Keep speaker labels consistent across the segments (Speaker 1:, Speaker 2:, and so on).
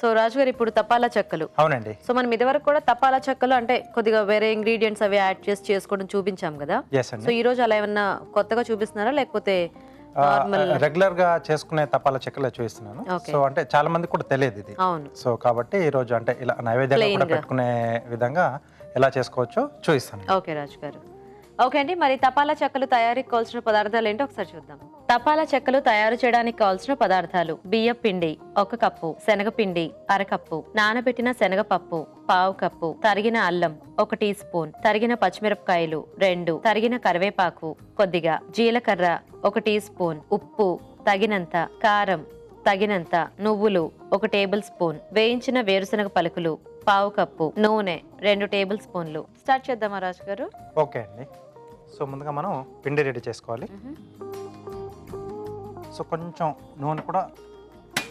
Speaker 1: So రాజు గారు ఇప్పుడు తపాలా చెక్కలు.
Speaker 2: అవునండి.
Speaker 1: సో మనం ఇదివరకు కూడా తపాలా చెక్కలు అంటే కొద్దిగా వేరే ఇంగ్రీడియంట్స్ అవి యాడ్ చేసి చేసుకోవడం చూపించాం కదా. సో ఈ రోజు అలా ఏమన్నా కొత్తగా చూపిస్తున్నారా లేకపోతే
Speaker 2: రెగ్యులర్ గా చేసుకునే తపాలా చెక్కలే చూపిస్తున్నాను. సో అంటే చాలా మంది కూడా తెలియదు ఇది.
Speaker 1: అవును.
Speaker 2: సో కాబట్టి ఈ రోజు అంటే ఇలా నైవేద్యంగా కూడా పెట్టుకునే విధంగా ఎలా చేసుకోవచ్చో చూపిస్తాను.
Speaker 1: ఓకే రాజు గారు. ఓకే అండి, మరి తపాలా చెక్కలు తయారీకి కావాల్సిన పదార్థాలు ఏంటో ఒకసారి చూద్దాం. తపాలా చెక్కలు తయారు చేయడానికి కావాల్సిన పదార్థాలు: బియ్యం పిండి 1 కప్పు, శనగపిండి 1/2 కప్పు, నానబెట్టిన శనగపప్పు 1/2 కప్పు, తరిగిన అల్లం 1 టీ స్పూన్, తరిగిన పచ్చిమిరపకాయలు 2, తరిగిన కరివేపాకు కొద్దిగా, జీలకర్ర 1 టీ స్పూన్, ఉప్పు తగినంత, కారం తగినంత, నువ్వులు 1 టేబుల్ స్పూన్, వేయించిన వేరుశనగ పలుకులు 1/2 కప్పు, నూనె 2 టేబుల్ స్పూన్లు. స్టార్ట్ చేద్దామా రాజు గారు?
Speaker 2: ఓకే అండి. సో ముందుగా మనం పిండి రెడీ చేసుకోవాలి. సో కొంచెం నూనె కూడా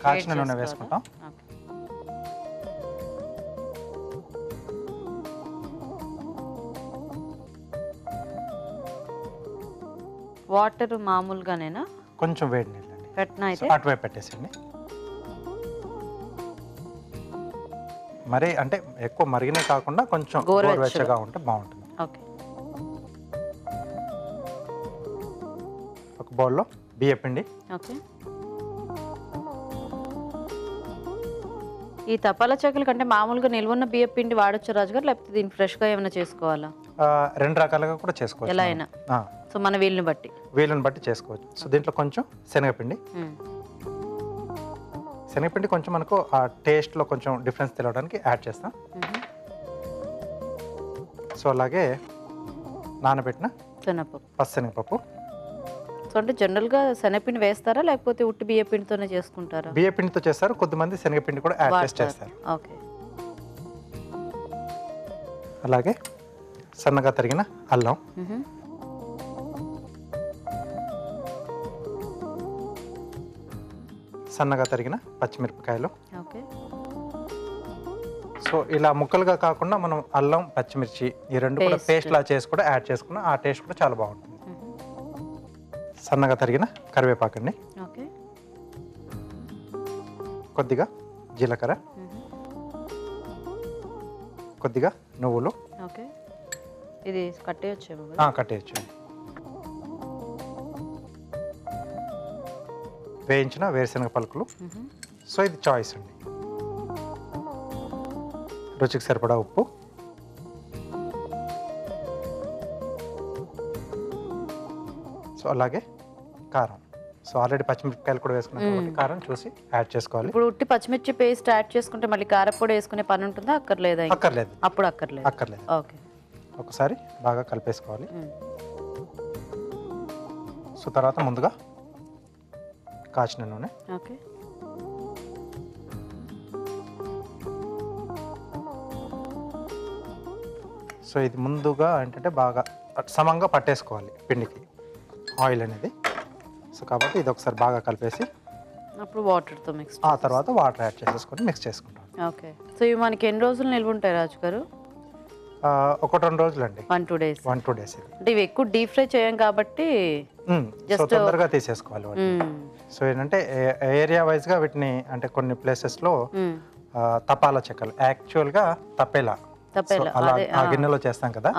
Speaker 2: కాచిన నూనె వేసుకుంటాం.
Speaker 1: వాటర్ మామూలుగానేనా?
Speaker 2: కొంచెం వేడి నీళ్ళండి.
Speaker 1: పెట్టినా అయితే
Speaker 2: అటువైపు పెట్టేసండి. మరి అంటే ఎక్కువ మరిగినే కాకుండా కొంచెం గోరువెచ్చగా ఉంటే బాగుంటుంది.
Speaker 1: ఓకే.
Speaker 2: ఒక బౌల్లో బియ్య పిండి.
Speaker 1: ఓకే. ఈ తపాలా చెక్కల కంటే మామూలుగా నిల్వన్న బియ్య పిండి వాడొచ్చు రాజు గారు, లేకపోతే దీన్ని ఫ్రెష్గా ఏమైనా చేసుకోవాలా?
Speaker 2: 2 రకాలుగా కూడా చేసుకోవచ్చు.
Speaker 1: ఎలా అయినా. సో మన వీలుని బట్టి
Speaker 2: చేసుకోవచ్చు. సో దీంట్లో కొంచెం శనగపిండి. శనగపిండి కొంచెం మనకు ఆ టేస్ట్లో కొంచెం డిఫరెన్స్ తెలియడానికి యాడ్ చేస్తాం. సో అలాగే నానబెట్టిన పచ్చెనగపప్పు.
Speaker 1: సో అంటే జనరల్గా శనగపిండి వేస్తారా లేకపోతే ఉట్టి బియ్య పిండితోనే చేసుకుంటారా?
Speaker 2: బియ్య పిండితో చేస్తారు, కొద్దిమంది శనగపిండి కూడా యాడ్ చేస్తారు.
Speaker 1: ఓకే.
Speaker 2: అలాగే సన్నగా తరిగిన అల్లం, సన్నగా తరిగిన పచ్చిమిరపకాయలు.
Speaker 1: ఓకే.
Speaker 2: సో ఇలా ముక్కలుగా కాకుండా మనం అల్లం పచ్చిమిర్చి ఈ రెండు కూడా పేస్ట్ లా చేసి కూడా యాడ్ చేసుకున్నా ఆ టేస్ట్ కూడా చాలా బాగుంటుంది. సన్నగా తరిగిన కరివేపాకు అండి.
Speaker 1: ఓకే.
Speaker 2: కొద్దిగా జీలకర్ర, కొద్దిగా నువ్వులు.
Speaker 1: ఓకే. ఇది కట్టేయొచ్చేమో.
Speaker 2: కట్టేయచ్చు. వేయించిన వేరుశనగ పలుకులు. సో ఇది చాయిస్ అండి. రుచికి సరిపడా ఉప్పు, సో అలాగే కారం. సో ఆల్రెడీ పచ్చిమిరపకాయలు కూడా వేసుకున్నాం కాబట్టి కారం చూసి యాడ్ చేసుకోవాలి.
Speaker 1: ఇప్పుడు ఉట్టి పచ్చిమిర్చి పేస్ట్ యాడ్ చేసుకుంటే మళ్ళీ కారపొడి వేసుకునే పని ఉంటుందా? అక్కర్లేదా?
Speaker 2: అక్కర్లేదు.
Speaker 1: అప్పుడు అక్కర్లేదు. ఓకే.
Speaker 2: ఒకసారి బాగా కలిపేసుకోవాలి. సో తర్వాత ముందుగా కాచిన నూనె.
Speaker 1: ఓకే.
Speaker 2: సో ఇది ముందుగా ఏంటంటే బాగా సమంగా పట్టేసుకోవాలి పిండికి ఆయిల్ అనేది. సో కాబట్టి ఇది ఒకసారి బాగా కలిపేసి
Speaker 1: అప్పుడు వాటర్తో మిక్స్,
Speaker 2: ఆ తర్వాత వాటర్ యాడ్ చేసేసుకొని మిక్స్ చేసుకుంటాం.
Speaker 1: ఓకే. సో ఇవి మనకి ఎన్ని రోజులు నిల్వ ఉంటాయి రాజు గారు?
Speaker 2: 1-2 రోజులు అండి.
Speaker 1: 1-2 డేస్.
Speaker 2: 1-2 డేస్.
Speaker 1: అంటే ఇవి ఎక్కువ డీప్ ఫ్రై చేయం కాబట్టి
Speaker 2: జస్ట్ తొందరగా తీసేసుకోవాలి. సో ఏంటంటే ఏరియా వైజ్గా వీటిని అంటే కొన్ని ప్లేసెస్లో తపాలా చెక్కలు, యాక్చువల్గా తపేలా అలా ఆ గిన్నెలో చేస్తాం కదా.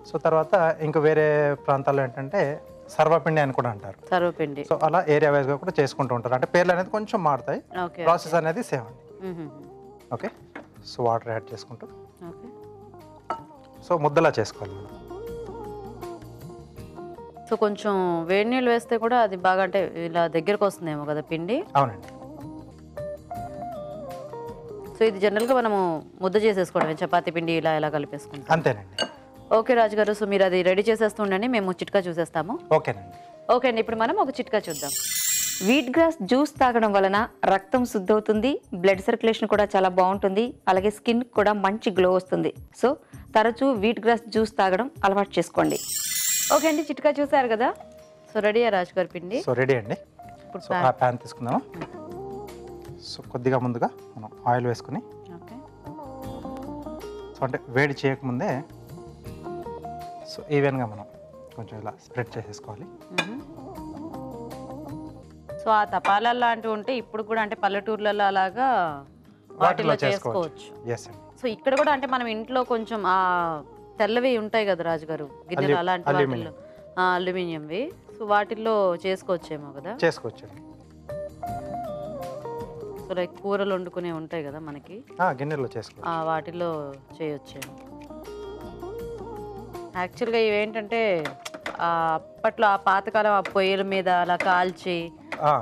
Speaker 2: సో తర్వాత ఇంకా వేరే ప్రాంతాల్లో ఏంటంటే సర్వపిండి అని కూడా అంటారు.
Speaker 1: సర్వపిండి.
Speaker 2: సో అలా ఏరియా వైజ్గా కూడా చేసుకుంటూ ఉంటారు. అంటే పేర్లు అనేది కొంచెం మారుతాయి, ప్రాసెస్ అనేది సేమ్ అండి. ఓకే. సో వాటర్ యాడ్ చేసుకుంటూ సో ముద్దలా చేసుకోవాలి మనం.
Speaker 1: సో కొంచెం వేడి నీళ్ళు వేస్తే కూడా అది బాగా అంటే ఇలా దగ్గరకు వస్తుందేమో కదా పిండి.
Speaker 2: అవునండి.
Speaker 1: సో ఇది జనరల్గా మనము ముద్ద చేసేసుకోవడమే, చపాతీ పిండి ఇలా ఎలా కలిపేసుకుంటాం.
Speaker 2: అంతేనండి.
Speaker 1: ఓకే రాజు గారు, సో మీరు అది రెడీ చేసేస్తుండండి, మేము చిట్కా చూసేస్తాము.
Speaker 2: ఓకేనండి.
Speaker 1: ఓకే అండి, ఇప్పుడు మనం ఒక చిట్కా చూద్దాం. వీట్ గ్రాస్ జ్యూస్ తాగడం వలన రక్తం శుద్ధవుతుంది, బ్లడ్ సర్క్యులేషన్ కూడా చాలా బాగుంటుంది, అలాగే స్కిన్ కూడా మంచి గ్లో వస్తుంది. సో తరచూ వీట్ గ్రాస్ జ్యూస్ తాగడం అలవాటు చేసుకోండి. ఓకే అండి, చిట్కా చూసారు కదా. సో రెడీయా రాజు గారి పిండి?
Speaker 2: సో రెడీ అండి. ఇప్పుడు ప్యాన్ తీసుకుందాము. సో కొద్దిగా ముందుగా మనం ఆయిల్ వేసుకుని, సో అంటే వేడి చేయకముందే సో ఈవెన్గా మనం కొంచెం ఇలా స్ప్రెడ్ చేసేసుకోవాలి.
Speaker 1: సో ఆ తపాలా లాంటివి ఉంటే ఇప్పుడు కూడా అంటే పల్లెటూర్లలో అలాగా వాటిలో చేసుకోవచ్చు.
Speaker 2: ఎస్ అండి.
Speaker 1: సో ఇక్కడ కూడా అంటే మనం ఇంట్లో కొంచెం ఆ తెల్లవి ఉంటాయి కదా రాజుగారు గిన్నెలు, అలాంటి వాటిల్లో అల్యూమినియంవి, సో వాటిల్లో చేసుకోవచ్చేమో కదా.
Speaker 2: చేసుకోవచ్చు అండి.
Speaker 1: సో లైక్ కూరలు వండుకునే ఉంటాయి కదా మనకి,
Speaker 2: గిన్నెలో చేసుకోవచ్చు,
Speaker 1: వాటిల్లో చేయొచ్చేమో. యాక్చువల్గా ఇవేంటంటే అప్పట్లో ఆ పాతకాలం ఆ పొయ్యిల మీద అలా కాల్చి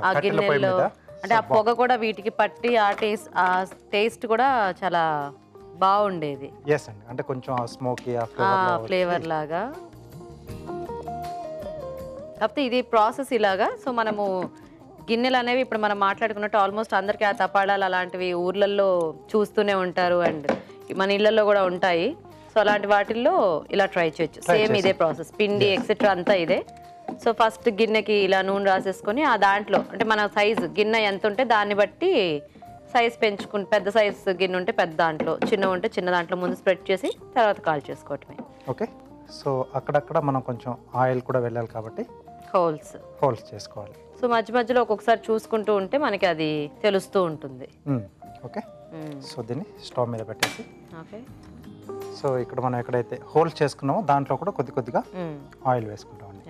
Speaker 1: ఆ గిన్నెల్లో అంటే ఆ పొగ కూడా వీటికి పట్టి ఆ టేస్ట్ కూడా చాలా బాగుండేది.
Speaker 2: ఎస్ అండి, అంటే కొంచెం స్మోకీ
Speaker 1: ఫ్లేవర్ లాగా. కాకపోతే ఇది ప్రాసెస్ ఇలాగా. సో మనము గిన్నెలు అనేవి ఇప్పుడు మనం మాట్లాడుకున్నట్టు ఆల్మోస్ట్ అందరికీ ఆ తపాళాలు అలాంటివి ఊర్లలో చూస్తూనే ఉంటారు, అండ్ మన ఇళ్లలో కూడా ఉంటాయి. సో అలాంటి వాటిల్లో ఇలా ట్రై చేయొచ్చు. సేమ్ ఇదే ప్రాసెస్, పిండి ఎక్సెట్రా అంతా ఇదే. సో ఫస్ట్ గిన్నెకి ఇలా నూనె రాసేసుకొని ఆ దాంట్లో అంటే మన సైజు గిన్నె ఎంత ఉంటే దాన్ని బట్టి సైజ్ పెంచుకుని, పెద్ద సైజు గిన్నె ఉంటే పెద్ద దాంట్లో, చిన్న ఉంటే చిన్న దాంట్లో ముందు స్ప్రెడ్ చేసి తర్వాత కాల్ చేసుకోవటమే.
Speaker 2: ఓకే. సో అక్కడక్కడ మనం కొంచెం ఆయిల్ కూడా వెళ్ళాలి కాబట్టి హోల్స్ చేసుకోవాలి.
Speaker 1: సో మధ్య మధ్యలో ఒక్కొక్కసారి చూసుకుంటూ ఉంటే మనకి అది తెలుస్తూ ఉంటుంది.
Speaker 2: ఓకే. సో దీన్ని స్టవ్ మీద పెట్టేసి,
Speaker 1: ఓకే.
Speaker 2: సో ఇక్కడ మనం ఎక్కడైతే హోల్స్ చేసుకున్నామో దాంట్లో కూడా కొద్దిగా ఆయిల్ వేసుకుంటామండి.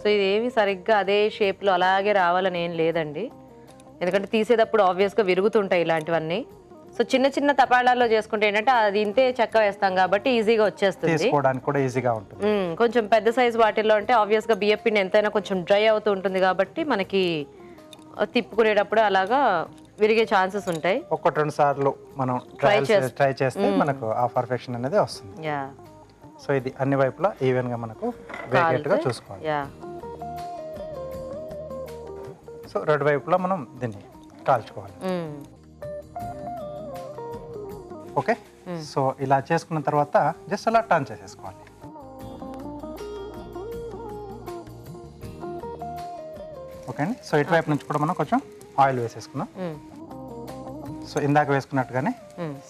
Speaker 1: సో ఇది ఏమి సరిగ్గా అదే షేప్లో అలాగే రావాలని ఏం లేదండి, ఎందుకంటే తీసేటప్పుడు ఆబ్వియస్గా విరుగుతుంటాయి ఇలాంటివన్నీ. సో చిన్న చిన్న తపాళాల్లో చేసుకుంటే ఏంటంటే అది ఇంతే చెక్క వేస్తాం కాబట్టి ఈజీగా వచ్చేస్తుంది,
Speaker 2: తీసుకోవడానికి కూడా ఈజీగా ఉంటుంది.
Speaker 1: కొంచెం పెద్ద సైజ్ వాటిల్లో అంటే ఆబ్వియస్గా బియ్యం పిండి ఎంతైనా కొంచెం డ్రై అవుతూ ఉంటుంది కాబట్టి మనకి తిప్పుకునేటప్పుడు అలాగా విరిగే ఛాన్సెస్ ఉంటాయి.
Speaker 2: 1-2 సార్లు మనం ట్రై చేస్తే మనకు ఆ పర్ఫెక్షన్ అనేది వస్తుంది. సో ఇది అన్ని వైపులా ఈవెన్ గా మనకు వేగేట్టుగా చూసుకోవాలి. సో రెండు వైపులా మనం దీన్ని కాల్చుకోవాలి. ఓకే. సో ఇలా చేసుకున్న తర్వాత జస్ట్ అలా టర్న్ చేసేసుకోవాలి. ఓకే అండి. సో ఇటువైపు నుంచి కూడా మనం కొంచెం ఆయిల్ వేసేసుకున్నాం. సో ఇందాక వేసుకున్నట్టుగానే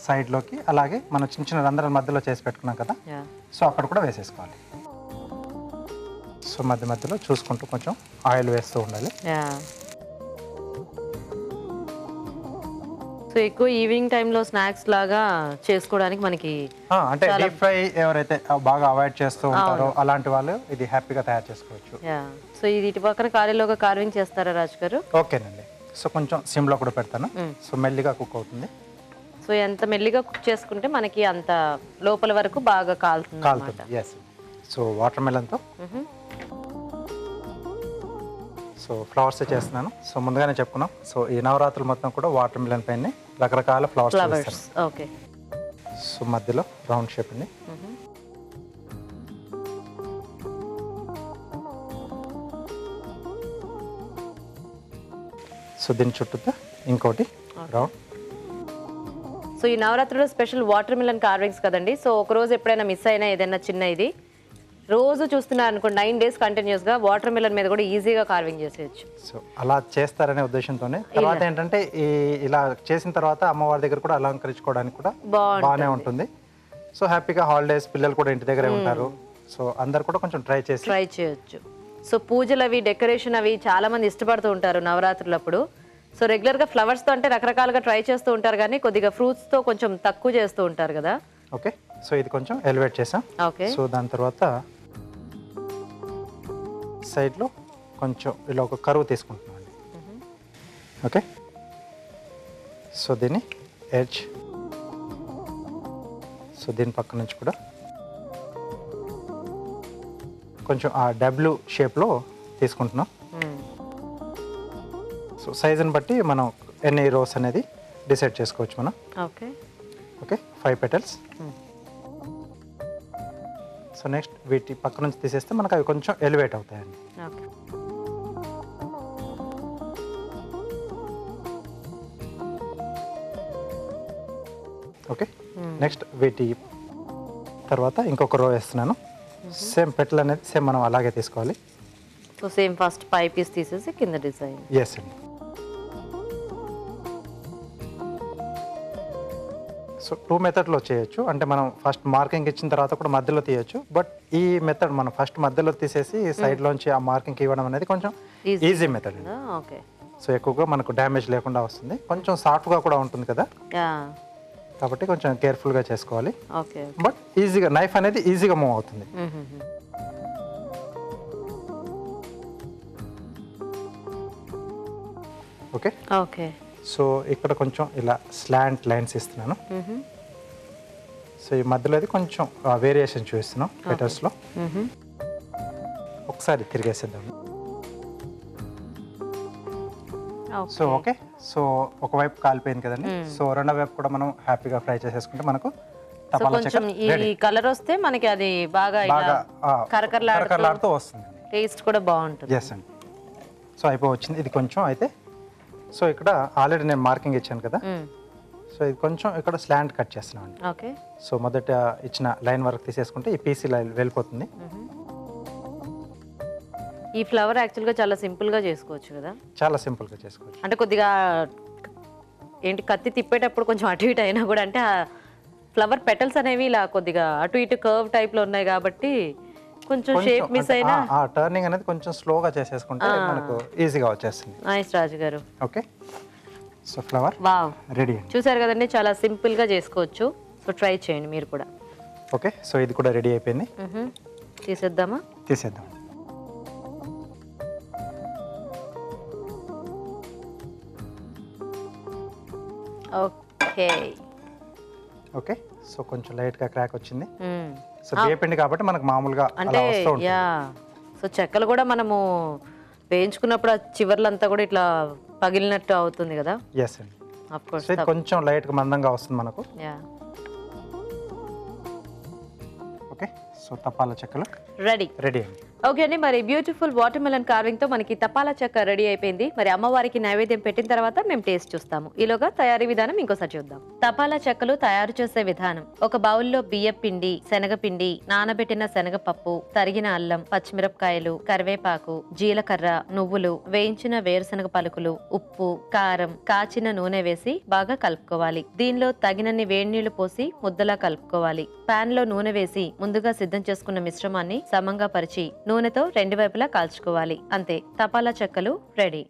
Speaker 2: సైడ్లోకి అలాగే మనం చిన్న చిన్న రంధ్రాల మధ్యలో చేసి పెట్టుకున్నాం కదా, సో అక్కడ కూడా వేసేసుకోవాలి. సో మధ్య మధ్యలో చూసుకుంటూ కొంచెం ఆయిల్ వేస్తూ ఉండాలి.
Speaker 1: సో ఎక్కువ ఈవినింగ్ టైంలో స్నాక్స్ లాగా చేసుకోవడానికి మనకి
Speaker 2: అంటే డీప్ ఫ్రై ఎవరైతే బాగా అవాయిడ్ చేస్తూ ఉంటారో అలాంటి వాళ్ళు ఇది హ్యాపీగా తయారు చేసుకోవచ్చు.
Speaker 1: సో ఇది ఇటు పక్కన కారీలోగా కార్వింగ్ చేస్తారా రాజు గారు?
Speaker 2: ఓకేనండి. సో కొంచెం సిమ్లో కూడా పెడతాను, సో మెల్లిగా కుక్ అవుతుంది.
Speaker 1: సో ఎంత మెల్లిగా కుక్ చేసుకుంటే మనకి అంత లోపల వరకు బాగా కాలుతుంది.
Speaker 2: ఎస్. సో వాటర్ మెలన్తో సో ఫ్లవర్స్ చేస్తున్నాను. సో ముందుగానే చెప్పుకున్నాం, సో ఈ నవరాత్రులు మొత్తం కూడా వాటర్ మిలన్ పైన రకరకాల ఫ్లవర్స్.
Speaker 1: ఓకే.
Speaker 2: సో మధ్యలో రౌండ్ షేప్ అండి. సో దీని చుట్టూతో ఇంకోటి రౌండ్.
Speaker 1: సో ఈ నవరాత్రిలో స్పెషల్ వాటర్ మిలన్ కార్వింగ్స్ కదండి. సో ఒక రోజు ఎప్పుడైనా మిస్ అయినా ఏదైనా చిన్న ఇది రోజు చూస్తున్నారు అనుకోండి 9 days కంటిన్యూస్గా వాటర్ మిలన్ మీద కూడా ఈజీగా కార్వింగ్ చేసేయచ్చు.
Speaker 2: సో అలా చేస్తారనే ఉద్దేశంతోనే తర్వాత ఏంటంటే ఇలా చేసిన తర్వాత అమ్మవారి దగ్గర కూడా అలంకరించుకోవడానికి కూడా బాగానే ఉంటుంది. సో హ్యాపీగా హాలిడేస్ పిల్లలు కూడా ఇంటి దగ్గరే ఉంటారు, సో అందరు కూడా కొంచెం ట్రై
Speaker 1: చేయొచ్చు. సో పూజలు అవి డెకరేషన్ అవి చాలా మంది ఇష్టపడుతూ ఉంటారు నవరాత్రులప్పుడు. సో రెగ్యులర్గా ఫ్లవర్స్తో అంటే రకరకాలుగా ట్రై చేస్తూ ఉంటారు, కానీ కొద్దిగా ఫ్రూట్స్తో కొంచెం తక్కువ చేస్తూ ఉంటారు కదా.
Speaker 2: ఓకే. సో ఇది కొంచెం ఎలివేట్ చేసాం.
Speaker 1: ఓకే.
Speaker 2: సో దాని తర్వాత సైడ్లో కొంచెం ఇలా ఒక కరువు తీసుకుంటున్నాం అండి. ఓకే. సో దీన్ని ఎడ్జ్, సో దీని పక్క నుంచి కూడా కొంచెం ఆ డబ్ల్యూ షేప్లో తీసుకుంటున్నాం. సో సైజుని బట్టి మనం ఎన్ని రోస్ అనేది డిసైడ్ చేసుకోవచ్చు మనం.
Speaker 1: Okay.
Speaker 2: Okay. 5 petals. So next వీటి పక్క నుంచి తీసేస్తే మనకు అవి కొంచెం ఎలివేట్ అవుతాయండి. ఓకే. నెక్స్ట్ వీటి తర్వాత ఇంకొక రో వేస్తున్నాను. సేమ్ పెటల్ అనేది సేమ్ మనం అలాగే తీసుకోవాలి.
Speaker 1: సో సేమ్ ఫస్ట్ 5 పీస్ తీసేసి కింద డిజైన్.
Speaker 2: ఎస్ అండి. సో 2 మెథడ్లో చేయొచ్చు, అంటే మనం ఫస్ట్ మార్కింగ్ ఇచ్చిన తర్వాత కూడా మధ్యలో తీయొచ్చు. బట్ ఈ మెథడ్ మనం ఫస్ట్ మధ్యలో తీసేసి సైడ్లోంచి ఆ మార్కింగ్ ఇవ్వడం అనేది కొంచెం ఈజీ మెథడ్.
Speaker 1: ఓకే.
Speaker 2: సో ఎక్కువగా మనకు డ్యామేజ్ లేకుండా వస్తుంది. కొంచెం సాఫ్ట్గా కూడా ఉంటుంది కదా, కాబట్టి కొంచెం కేర్ఫుల్గా చేసుకోవాలి.
Speaker 1: ఓకే.
Speaker 2: బట్ ఈజీగా నైఫ్ అనేది ఈజీగా మూవ్ అవుతుంది. ఓకే.
Speaker 1: ఓకే.
Speaker 2: సో ఇక్కడ కొంచెం ఇలా స్లాంట్ లైన్స్ ఇస్తున్నాను. సో ఈ మధ్యలో అది కొంచెం వేరియేషన్ చూపిస్తున్నాం పెటల్స్లో. ఒకసారి తిరిగేసేద్దాం. So okay. సో ఒకవైపు కాలిపోయింది కదండి. సో రెండో వైపు కూడా మనం హ్యాపీగా ఫ్రై చేసేసుకుంటే మనకు తపాలా చెక్కలు
Speaker 1: ఈ కలర్ వస్తే మనకి అది బాగా
Speaker 2: కరకరలాడుతూ వస్తుంది.
Speaker 1: టేస్ట్ కూడా బాగుంటుంది.
Speaker 2: ఎస్ అండి. సో అయిపోవచ్చింది ఇది కొంచెం అయితే. సో ఇక్కడ ఆల్రెడీ నేను మార్కింగ్ ఇచ్చాను కదా, సో ఇది కొంచెం ఇక్కడ స్లాంట్ కట్ చేస్తున్నాం అండి.
Speaker 1: ఓకే.
Speaker 2: సో మొదట ఇచ్చిన లైన్ వరకు తీసేసుకుంటే ఈ పీసీ లైన్ వెళ్ళిపోతుంది.
Speaker 1: ఈ ఫ్లవర్ యాక్చువల్గా చాలా సింపుల్గా చేసుకోవచ్చు కదా.
Speaker 2: చాలా సింపుల్గా చేసుకోవచ్చు.
Speaker 1: అంటే కొద్దిగా ఏంటి కత్తి తిప్పేటప్పుడు కొంచెం అటు ఇటు అయినా కూడా, అంటే ఆ ఫ్లవర్ పెటల్స్ అనేవి ఇలా కొద్దిగా అటు ఇటు కర్వ్ టైప్లో ఉన్నాయి కాబట్టి కొంచెం షేప్ మిస్ అయినా
Speaker 2: టర్నింగ్ అనేది కొంచెం స్లోగా చేసేసుకుంటే మనకు ఈజీగా వచ్చేస్తుంది.
Speaker 1: నైస్ రాజు గారు.
Speaker 2: Okay. So flower
Speaker 1: wow
Speaker 2: ready.
Speaker 1: చూసారు కదండి, చాలా సింపుల్గా చేసుకోవచ్చు. సో ట్రై చేయండి మీరు కూడా.
Speaker 2: ఓకే. సో ఇది కూడా రెడీ అయిపోయింది.
Speaker 1: తీసేద్దామా?
Speaker 2: తీసేద్దాం.
Speaker 1: ఓకే.
Speaker 2: ఓకే. సో కొంచెం లైట్గా క్రాక్ వచ్చింది. సో బియ్యపిండి కాబట్టి మనకు మామూలుగా
Speaker 1: అంటే సో చెక్కలు కూడా మనము వేయించుకున్నప్పుడు ఆ చివర్లంతా కూడా ఇట్లా పగిలినట్టు అవుతుంది కదా.
Speaker 2: ఎస్ అండి. ఆఫ్ కోర్స్ ఇది కొంచెం లైట్గా మందంగా వస్తుంది మనకు. ఓకే. సో తపాలా చెక్కలు రెడీ అండి.
Speaker 1: ఓకే అండి, మరి బ్యూటిఫుల్ వాటర్ మెలన్ కార్వింగ్ తో మనకి తపాలా చెక్క రెడీ అయిపోయింది. మరి అమ్మవారికి నైవేద్యం పెట్టిన తర్వాత మేము టేస్ట్ చూస్తాము. ఈలోగా తయారీ విధానం ఇంకోసారి చూద్దాం. తపాలా చెక్కలు తయారు చేసే విధానం: ఒక బౌల్లో బియ్యం పిండి, శనగపిండి, నానబెట్టిన శనగపప్పు, తరిగిన అల్లం, పచ్చిమిరపకాయలు, కరివేపాకు, జీలకర్ర, నువ్వులు, వేయించిన వేరుశనగ పలుకులు, ఉప్పు, కారం, కాచిన నూనె వేసి బాగా కలుపుకోవాలి. దీనిలో తగినన్ని వేడినీళ్లు పోసి ముద్దలా కలుపుకోవాలి. పాన్ లో నూనె వేసి ముందుగా సిద్ధం చేసుకున్న మిశ్రమాన్ని సమంగా పరిచి నూనెతో రెండు వైపులా కాల్చుకోవాలి. అంతే, తపాలా చెక్కలు రెడీ.